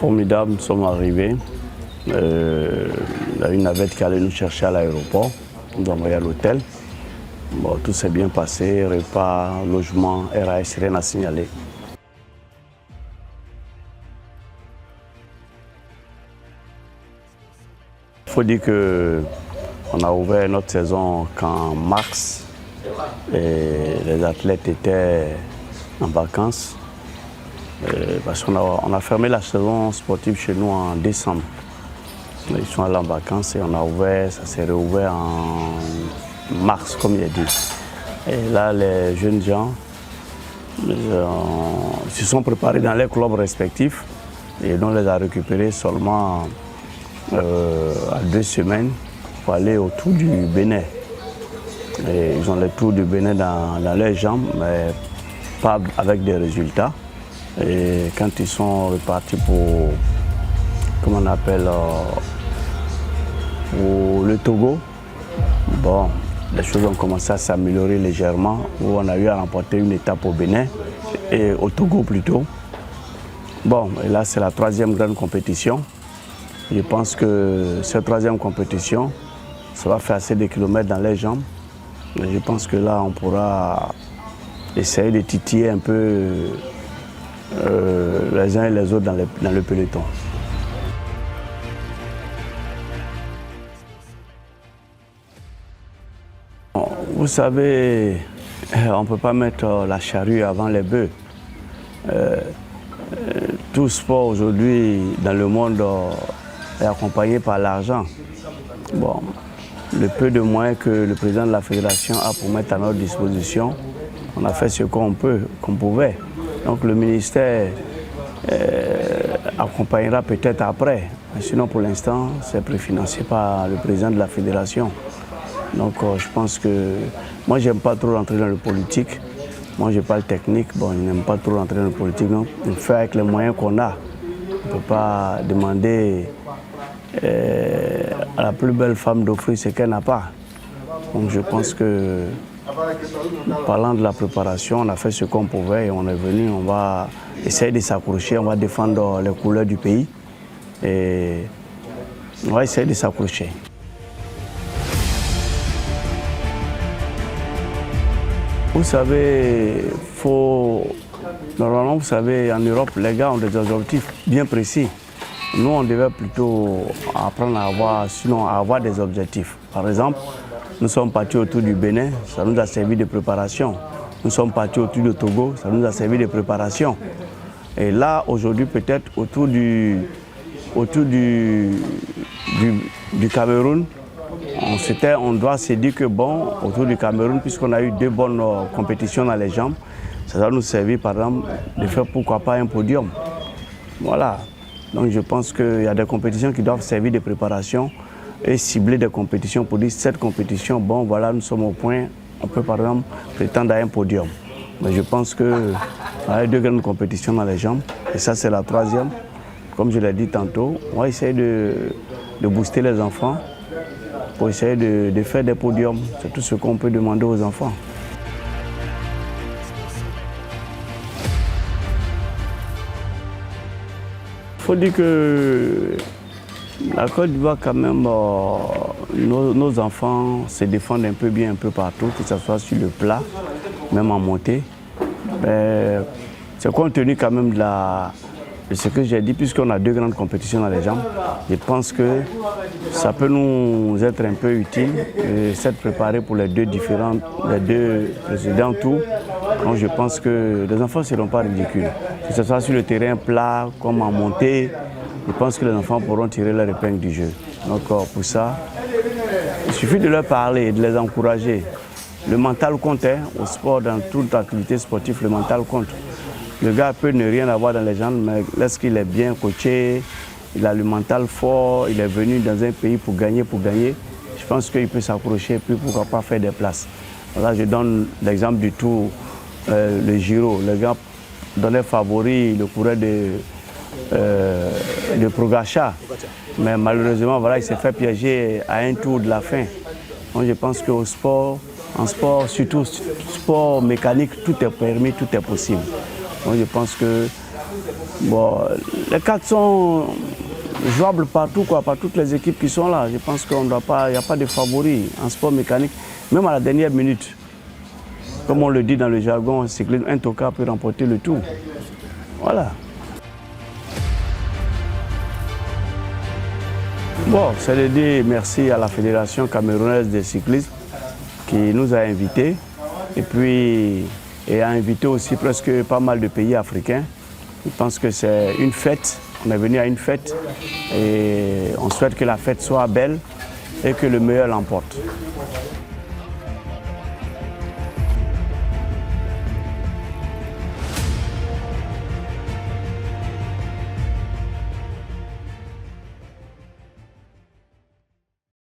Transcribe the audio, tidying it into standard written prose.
Formidable, nous sommes arrivés. Il y a une navette qui allait nous chercher à l'aéroport. Nous avons envoyé à l'hôtel. Bon, tout s'est bien passé, repas, logement, RAS, rien à signaler. Il faut dire qu'on a ouvert notre saison qu'en mars et les athlètes étaient en vacances. Parce qu'on a fermé la saison sportive chez nous en décembre. Ils sont allés en vacances et on a ouvert, ça s'est réouvert en mars, comme il a dit. Et là, les jeunes gens se sont préparés dans les clubs respectifs et on les a récupérés seulement à 2 semaines pour aller au Tour du Bénin. Et ils ont le Tour du Bénin dans leurs jambes, mais pas avec des résultats. Et quand ils sont repartis pour, comment on appelle, pour le Togo, bon, les choses ont commencé à s'améliorer légèrement, où on a eu à remporter une étape au Bénin, et au Togo plutôt. Bon, et là c'est la 3e grande compétition. Je pense que cette 3e compétition, ça va faire assez de kilomètres dans les jambes. Mais je pense que là on pourra essayer de titiller un peu les uns et les autres dans le peloton. Vous savez, on ne peut pas mettre la charrue avant les bœufs. Tout sport aujourd'hui dans le monde est accompagné par l'argent. Bon, le peu de moyens que le président de la fédération a pour mettre à notre disposition, on a fait ce qu'on pouvait. Donc le ministère accompagnera peut-être après. Mais sinon pour l'instant, c'est préfinancé par le président de la fédération. Donc je pense que moi j'aime pas trop rentrer dans le politique. Moi je parle technique, bon je n'aime pas trop rentrer dans le politique. Donc on fait avec les moyens qu'on a. On ne peut pas demander à la plus belle femme d'offrir ce qu'elle n'a pas. Donc je pense que parlant de la préparation, on a fait ce qu'on pouvait et on est venu, on va essayer de s'accrocher, on va défendre les couleurs du pays et on va essayer de s'accrocher. Vous savez, normalement, vous savez, en Europe, les gars ont des objectifs bien précis. Nous, on devait plutôt apprendre à avoir des objectifs. Par exemple, nous sommes partis autour du Bénin, ça nous a servi de préparation. Nous sommes partis autour du Togo, ça nous a servi de préparation. Et là, aujourd'hui, peut-être autour du Cameroun, on doit se dire que bon, autour du Cameroun, puisqu'on a eu 2 bonnes compétitions dans les jambes, ça va nous servir, par exemple, de faire pourquoi pas un podium. Voilà. Donc je pense qu'il y a des compétitions qui doivent servir de préparation et cibler des compétitions pour dire cette compétition, bon voilà, nous sommes au point, on peut par exemple prétendre à un podium. Mais je pense qu'il y a 2 grandes compétitions dans les jambes et ça c'est la 3e. Comme je l'ai dit tantôt, on va essayer de booster les enfants pour essayer de faire des podiums. C'est tout ce qu'on peut demander aux enfants. Il faut dire que la Côte d'Ivoire, quand même, nos enfants se défendent un peu bien, un peu partout, que ce soit sur le plat, même en montée. C'est compte tenu quand même de ce que j'ai dit, puisqu'on a 2 grandes compétitions dans les jambes. Je pense que ça peut nous être un peu utile de s'être préparé pour les 2 précédents tours. Donc je pense que les enfants ne seront pas ridicules. Que ce soit sur le terrain plat, comme en montée, je pense que les enfants pourront tirer leur épingle du jeu. Donc pour ça, il suffit de leur parler et de les encourager. Le mental compte, hein, au sport, dans toute activité sportive, le mental compte. Le gars peut ne rien avoir dans les jambes, mais lorsqu'il est bien coaché, il a le mental fort, il est venu dans un pays pour gagner, je pense qu'il peut s'accrocher et puis pourquoi pas faire des places. Là, je donne l'exemple du Tour, le Giro. Le gars donnait favori, le coureur de Pogačar. Mais malheureusement, voilà, il s'est fait piéger à un tour de la fin. Donc je pense qu'au sport, en sport, surtout sport mécanique, tout est permis, tout est possible. Donc je pense que Bon, les cartes sont jouables partout, quoi, par toutes les équipes qui sont là. Je pense qu'il n'y a pas de favoris en sport mécanique, même à la dernière minute. Comme on le dit dans le jargon cyclisme, un tocard peut remporter le tout. Voilà. Bon, c'est de dire merci à la Fédération camerounaise de cyclisme qui nous a invités et a invité aussi presque pas mal de pays africains. Je pense que c'est une fête, on est venu à une fête et on souhaite que la fête soit belle et que le meilleur l'emporte.